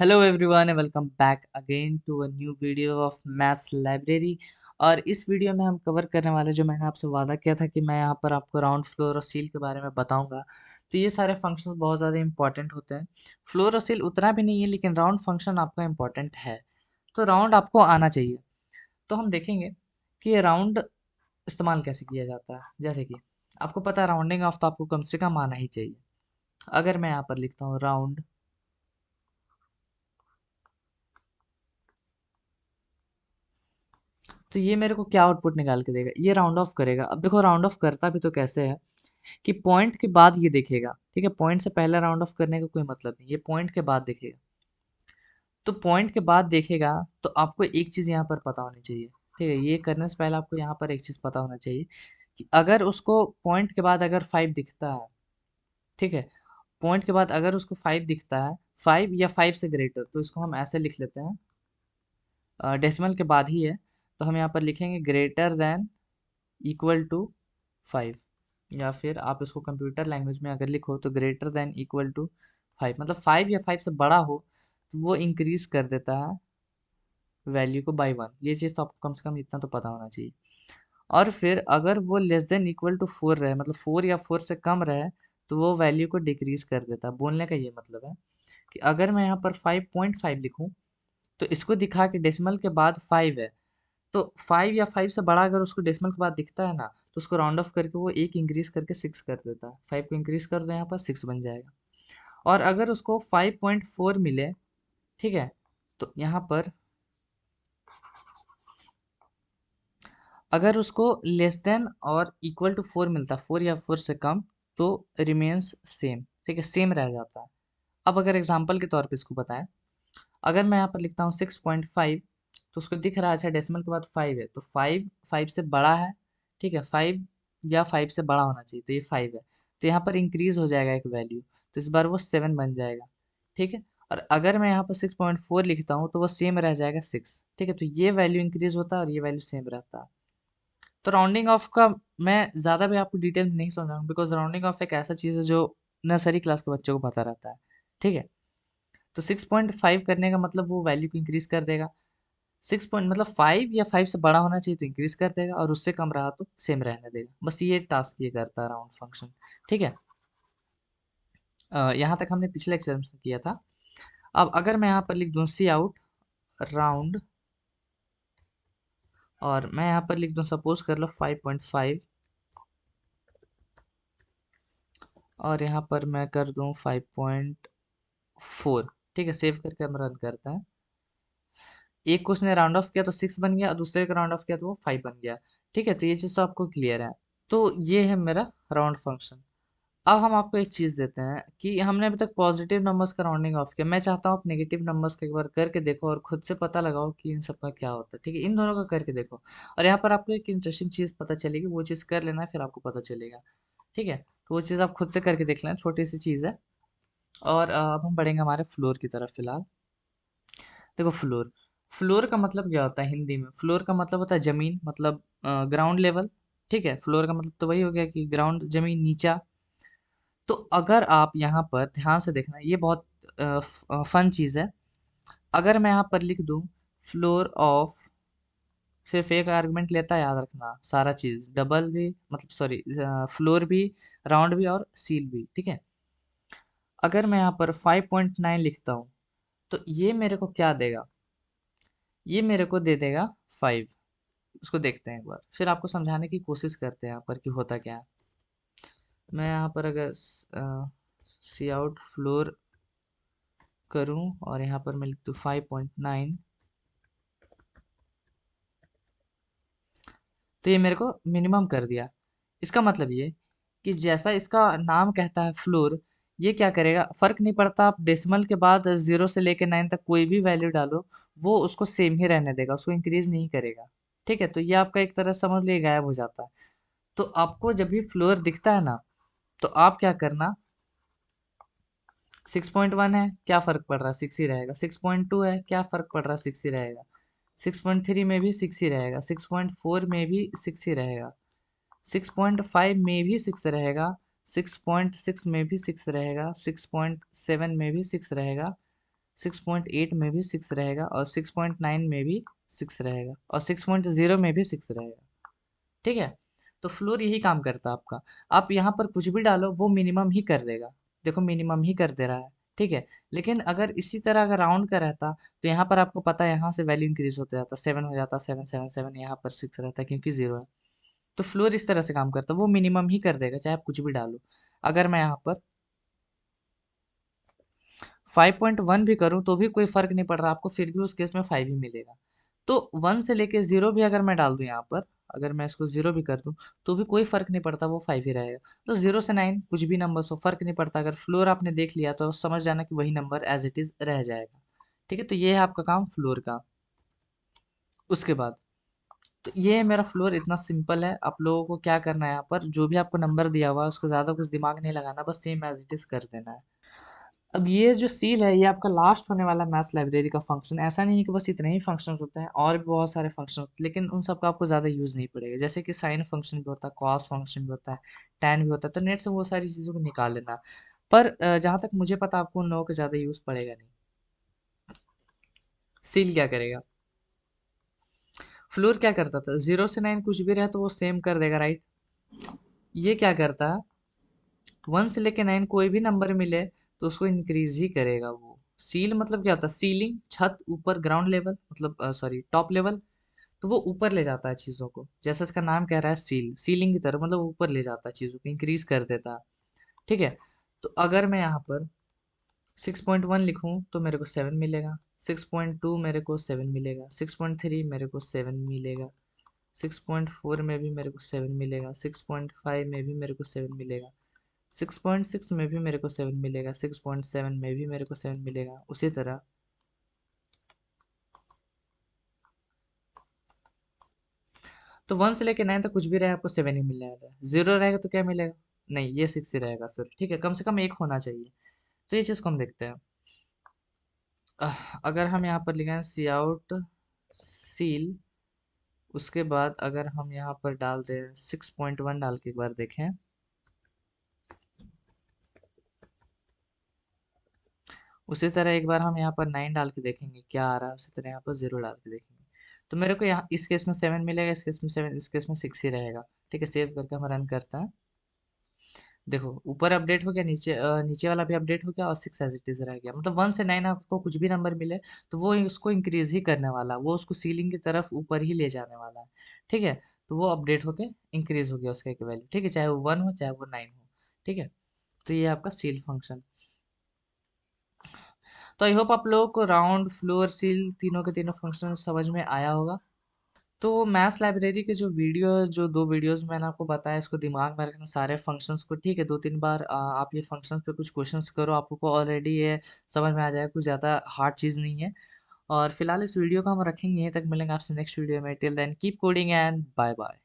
Hello everyone and welcome back again to a new video of maths library. और इस video में हम cover करने वाले जो मैंने आपसे वादा किया था कि मैं यहाँ पर आपको राउंड फ्लोर और सील के बारे में बताऊंगा। तो ये सारे फंक्शंस बहुत ज़्यादा इंपॉर्टेंट होते हैं। फ्लोर और सील उतना भी नहीं है, लेकिन राउंड फंक्शन आपका इंपॉर्टेंट है। तो राउंड आपको आना चाहिए। तो हम देखेंगे कि ये राउंड इस्तेमाल कैसे किया जाता है। जैसे कि आपको पता है राउंडिंग ऑफ तो आपको कम से कम आना ही चाहिए। अगर मैं यहाँ पर लिखता हूँ राउंड, तो ये मेरे को क्या आउटपुट निकाल के देगा, ये राउंड ऑफ करेगा। अब देखो राउंड ऑफ करता भी तो कैसे है कि पॉइंट के बाद ये देखेगा। ठीक है, पॉइंट से पहले राउंड ऑफ करने का कोई मतलब नहीं, ये पॉइंट के बाद देखेगा। तो पॉइंट के बाद देखेगा तो आपको एक चीज़ यहाँ पर पता होनी चाहिए। ठीक है, ये करने से पहले आपको यहाँ पर एक चीज़ पता होना चाहिए कि अगर उसको पॉइंट के बाद अगर 5 दिखता है, ठीक है, पॉइंट के बाद अगर उसको 5 दिखता है, 5 या 5 से ग्रेटर, तो इसको हम ऐसे लिख लेते हैं, डेसिमल के बाद ही है। तो हम यहाँ पर लिखेंगे ग्रेटर देन इक्वल टू 5, या फिर आप इसको कंप्यूटर लैंग्वेज में अगर लिखो तो ग्रेटर देन इक्वल टू 5, मतलब 5 या 5 से बड़ा हो तो वो इंक्रीज कर देता है वैल्यू को बाई 1। ये चीज़ तो आपको कम से कम इतना तो पता होना चाहिए। और फिर अगर वो लेस देन इक्वल टू 4 रहे, मतलब 4 या 4 से कम रहे, तो वो वैल्यू को डिक्रीज कर देता है। बोलने का ये मतलब है कि अगर मैं यहाँ पर 5.5 लिखूं, तो इसको दिखा कि डेसिमल के बाद 5 है, तो 5 या 5 से बड़ा अगर उसको डेसिमल के बाद दिखता है ना, तो उसको राउंड ऑफ करके वो एक इंक्रीज करके 6 कर देता है। 5 को इंक्रीज कर दो यहाँ पर 6 बन जाएगा। और अगर उसको 5.4 मिले, ठीक है, तो यहाँ पर अगर उसको लेस देन और इक्वल टू 4 मिलता, 4 या 4 से कम, तो रिमेन्स सेम। ठीक है, सेम रह जाता है। अब अगर एग्जाम्पल के तौर पे इसको बताएं, अगर मैं यहाँ पर लिखता हूँ 6.5, तो उसको दिख रहा है अच्छा डेसिमल के बाद 5 है, तो 5 5 से बड़ा है। ठीक है, 5 या 5 से बड़ा होना चाहिए, तो ये 5 है। तो यहाँ पर इंक्रीज हो जाएगा एक वैल्यू, तो इस बार वो 7 बन जाएगा। ठीक है, और अगर मैं यहाँ पर 6.4 लिखता हूँ तो वो सेम रह जाएगा 6। ठीक है, तो ये वैल्यू इंक्रीज होता है और ये वैल्यू सेम रहता है। तो राउंडिंग ऑफ का मैं ज़्यादा भी आपको डिटेल में नहीं समझाऊंगा, बिकॉज राउंडिंग ऑफ एक ऐसा चीज़ है जो नर्सरी क्लास के बच्चों को पता रहता है। ठीक है, तो 6.5 करने का मतलब वो वैल्यू को इंक्रीज कर देगा। 6 पॉइंट मतलब 5 या 5 से बड़ा होना चाहिए तो इंक्रीज कर देगा, और उससे कम रहा तो सेम रहने देगा। बस ये टास्क ये करता है राउंड फंक्शन। ठीक है, यहाँ तक हमने पिछले लेक्चर में किया था। अब अगर मैं यहाँ पर लिख दूँ सी आउट राउंड, और मैं यहाँ पर लिख दूँ सपोज कर लो 5.5, और यहाँ पर मैं कर दूँ 5.4। ठीक है, सेव करके हम रन करते हैं। एक को उसने राउंड ऑफ किया तो 6 बन गया, और दूसरे का राउंड ऑफ किया तो वो 5 बन गया। ठीक है, तो ये चीज़ तो आपको क्लियर है। तो ये है मेरा राउंड फंक्शन। अब हम आपको एक चीज़ देते हैं कि हमने अभी तक पॉजिटिव नंबर्स का राउंडिंग ऑफ किया। मैं चाहता हूँ आप नेगेटिव नंबर्स का एक बार करके देखो और खुद से पता लगाओ कि इन सब का क्या होता है। ठीक है, इन दोनों का करके देखो, और यहाँ पर आपको एक इंटरेस्टिंग चीज़ पता चलेगी, वो चीज़ कर लेना है फिर आपको पता चलेगा। ठीक है, तो वो चीज़ आप खुद से करके देख लेना, छोटी सी चीज़ है। और अब हम बढ़ेंगे हमारे फ्लोर की तरफ फिलहाल। देखो फ्लोर, फ्लोर का मतलब क्या होता है हिंदी में? फ्लोर का मतलब होता है जमीन, मतलब ग्राउंड लेवल। ठीक है, फ्लोर का मतलब तो वही हो गया कि ग्राउंड, जमीन, नीचा। तो अगर आप यहाँ पर ध्यान से देखना, ये बहुत फन चीज़ है। अगर मैं यहाँ पर लिख दूँ फ्लोर ऑफ, सिर्फ एक आर्गुमेंट लेता है, याद रखना सारा चीज़, डबल भी मतलब सॉरी, फ्लोर भी, राउंड भी और सील भी। ठीक है, अगर मैं यहाँ पर 5.9 लिखता हूँ तो ये मेरे को क्या देगा? ये मेरे को दे देगा 5। उसको देखते हैं एक बार, फिर आपको समझाने की कोशिश करते हैं यहाँ पर कि होता क्या है। मैं यहाँ पर अगर सी आउट फ्लोर करूँ और यहाँ पर मैं लिख दूँ 5.9, तो ये मेरे को मिनिमम कर दिया। इसका मतलब ये कि जैसा इसका नाम कहता है फ्लोर, ये क्या करेगा फर्क नहीं पड़ता, आप डेसिमल के बाद 0 से लेकर 9 तक कोई भी वैल्यू डालो, वो उसको सेम ही रहने देगा, उसको इंक्रीज नहीं करेगा। ठीक है, तो ये आपका एक तरह से समझ लिए गायब हो जाता है। तो आपको जब भी फ्लोर दिखता है ना, तो आप क्या करना, 6.1 है क्या फर्क पड़ रहा है, 6 ही रहेगा। 6.2 है क्या फर्क पड़ रहा है, 6 ही रहेगा। 6.3 में भी 6 ही रहेगा। 6.4 में भी 6 ही रहेगा। 6.5 में भी 6 रहेगा। 6.6 में भी 6 रहेगा। 6.7 में भी 6 रहेगा। 6.8 में भी 6 रहेगा और 6.9 में भी 6 रहेगा और 6.0 में भी 6 रहेगा। ठीक है, तो फ्लोर यही काम करता है आपका। आप यहाँ पर कुछ भी डालो वो मिनिमम ही कर देगा। देखो मिनिमम ही कर दे रहा है। ठीक है, लेकिन अगर इसी तरह अगर राउंड का रहता तो यहाँ पर आपको पता है यहाँ से वैल्यू इंक्रीज होते जाता, 7 हो जाता, 7 7 7, यहाँ पर 6 रहता क्योंकि 0 है। तो फ्लोर इस तरह से काम करता है, वो मिनिमम ही कर देगा चाहे आप कुछ भी डालो। अगर मैं यहाँ पर 5.1 भी करूँ तो भी कोई फ़र्क नहीं पड़ रहा आपको, फिर भी उस केस में 5 ही मिलेगा। तो 1 से लेके 0 भी अगर मैं डाल दूँ यहाँ पर, अगर मैं इसको 0 भी कर दूँ तो भी कोई फ़र्क नहीं पड़ता, वो 5 ही रहेगा। तो 0 से 9 कुछ भी नंबर्स हो, फ़र्क नहीं पड़ता। अगर फ्लोर आपने देख लिया तो समझ जाना कि वही नंबर एज इट इज़ रह जाएगा। ठीक है, तो ये है आपका काम फ्लोर का। उसके बाद तो ये है मेरा फ्लोर, इतना सिंपल है। आप लोगों को क्या करना है, यहाँ पर जो भी आपको नंबर दिया हुआ है उसको ज़्यादा कुछ दिमाग नहीं लगाना, बस सेम एज इट इज़ कर देना है। अब ये जो सील है ये आपका लास्ट होने वाला मैथ्स लाइब्रेरी का फंक्शन। ऐसा नहीं है कि बस इतने ही फंक्शंस होते हैं, और भी बहुत सारे फंक्शन होते हैं, लेकिन उन सब का आपको ज़्यादा यूज़ नहीं पड़ेगा। जैसे कि साइन फंक्शन भी होता है, कॉस फंक्शन भी होता है, टैन भी होता है, तो नेट से वो सारी चीज़ों को निकाल लेना। पर जहाँ तक मुझे पता आपको उन लोगों का ज़्यादा यूज़ पड़ेगा नहीं। सील क्या करेगा, फ्लोर क्या करता था, 0 से 9 कुछ भी रहे तो वो सेम कर देगा, राइट। ये क्या करता है, 1 से लेके 9 कोई भी नंबर मिले तो उसको इंक्रीज ही करेगा वो। सील मतलब क्या होता है, सीलिंग, छत, ऊपर, ग्राउंड लेवल, मतलब सॉरी टॉप लेवल। तो वो ऊपर ले जाता है चीज़ों को, जैसे इसका नाम कह रहा है सील, सीलिंग की तरह, मतलब ऊपर ले जाता है चीज़ों को, इंक्रीज कर देता है। ठीक है, तो अगर मैं यहाँ पर 6.1 लिखूँ तो मेरे को 7 मिलेगा, 6.2 मेरे को 7 मिलेगा, 6.3 मेरे को 7 मिलेगा, 6.4 में भी मेरे को 7 मिलेगा, 6.5 में भी मेरे को 7 मिलेगा, 6.6 में भी मेरे को 7 मिलेगा, 6.7 में भी मेरे को 7 मिलेगा। उसी तरह तो 1 से लेके 9 तक कुछ भी रहे आपको 7 ही मिलने वाला है। 0 रहेगा तो क्या मिलेगा, नहीं ये 6 ही रहेगा फिर। ठीक है, कम से कम एक होना चाहिए। तो ये चीज़ को हम देखते हैं। अगर हम यहाँ पर लिखें सी आउट सील, उसके बाद अगर हम यहाँ पर डाल दें 6.1 डाल के एक बार देखें, उसी तरह एक बार हम यहाँ पर 9 डाल के देखेंगे क्या आ रहा है, उसी तरह यहाँ पर 0 डाल के देखेंगे। तो मेरे को यहाँ इस केस में 7 मिलेगा, इस केस में 7, इस केस में 6 ही रहेगा। ठीक है, सेव करके हम रन करते हैं। देखो ऊपर अपडेट हो गया, नीचे नीचे वाला भी अपडेट हो गया और 6 एज इट इज रह गया। मतलब 1 से 9 आपको कुछ भी नंबर मिले तो वो उसको इंक्रीज ही करने वाला, वो उसको सीलिंग की तरफ ऊपर ही ले जाने वाला है। ठीक है, तो वो अपडेट होके इंक्रीज हो गया उसका एक वैल्यू। ठीक है, चाहे वो 1 हो चाहे वो 9 हो। ठीक है, तो ये आपका सील फंक्शन। तो आई होप आप लोगों को राउंड, फ्लोर, सील तीनों के तीनों फंक्शन समझ में आया होगा। तो मैथ्स लाइब्रेरी के जो वीडियो, जो दो वीडियोस मैंने आपको बताया, इसको दिमाग में रखना सारे फंक्शंस को। ठीक है, 2 3 बार आप ये फंक्शंस पे कुछ क्वेश्चंस करो, आपको ऑलरेडी ये समझ में आ जाएगा, कुछ ज़्यादा हार्ड चीज़ नहीं है। और फिलहाल इस वीडियो को हम रखेंगे यहीं तक, मिलेंगे आपसे नेक्स्ट वीडियो में। Till then keep coding and bye bye.